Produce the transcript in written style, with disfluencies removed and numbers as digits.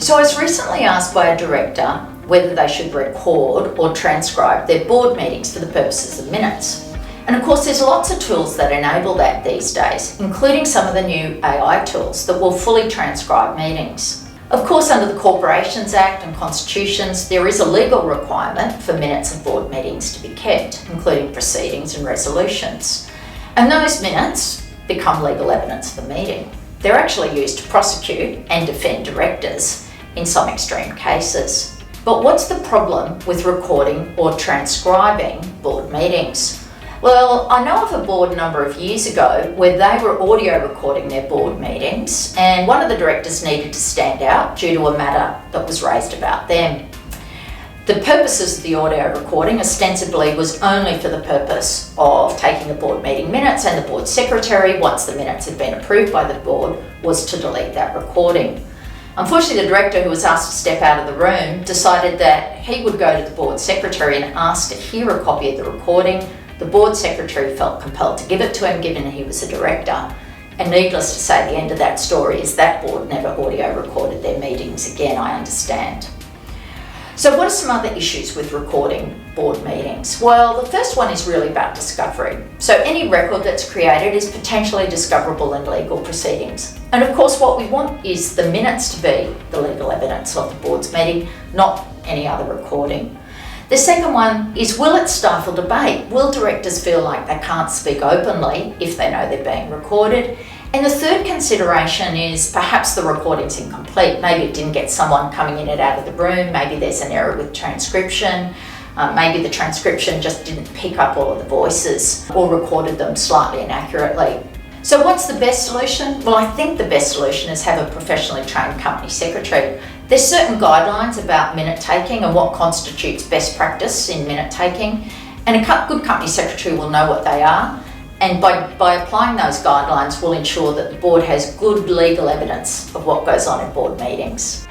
So I was recently asked by a director whether they should record or transcribe their board meetings for the purposes of minutes. And of course there's lots of tools that enable that these days, including some of the new AI tools that will fully transcribe meetings. Of course, under the Corporations Act and constitutions, there is a legal requirement for minutes of board meetings to be kept, including proceedings and resolutions. And those minutes become legal evidence of the meeting. They're actually used to prosecute and defend directors in some extreme cases. But what's the problem with recording or transcribing board meetings? Well, I know of a board a number of years ago where they were audio recording their board meetings, and one of the directors needed to stand out due to a matter that was raised about them. The purposes of the audio recording ostensibly was only for the purpose of taking the board meeting minutes, and the board secretary, once the minutes had been approved by the board, was to delete that recording. Unfortunately, the director, who was asked to step out of the room, decided that he would go to the board secretary and ask to hear a copy of the recording. The board secretary felt compelled to give it to him, given he was a director. And needless to say, the end of that story is that board never audio recorded their meetings again, I understand. So what are some other issues with recording board meetings? Well, the first one is really about discovery. So any record that's created is potentially discoverable in legal proceedings. And of course, what we want is the minutes to be the legal evidence of the board's meeting, not any other recording. The second one is, will it stifle debate? Will directors feel like they can't speak openly if they know they're being recorded? And the third consideration is perhaps the recording's incomplete. Maybe it didn't get someone coming in and out of the room. Maybe there's an error with transcription. Maybe the transcription just didn't pick up all of the voices or recorded them slightly inaccurately. So what's the best solution? Well, I think the best solution is have a professionally trained company secretary. There's certain guidelines about minute taking and what constitutes best practice in minute taking, and a good company secretary will know what they are, and by applying those guidelines will ensure that the board has good legal evidence of what goes on in board meetings.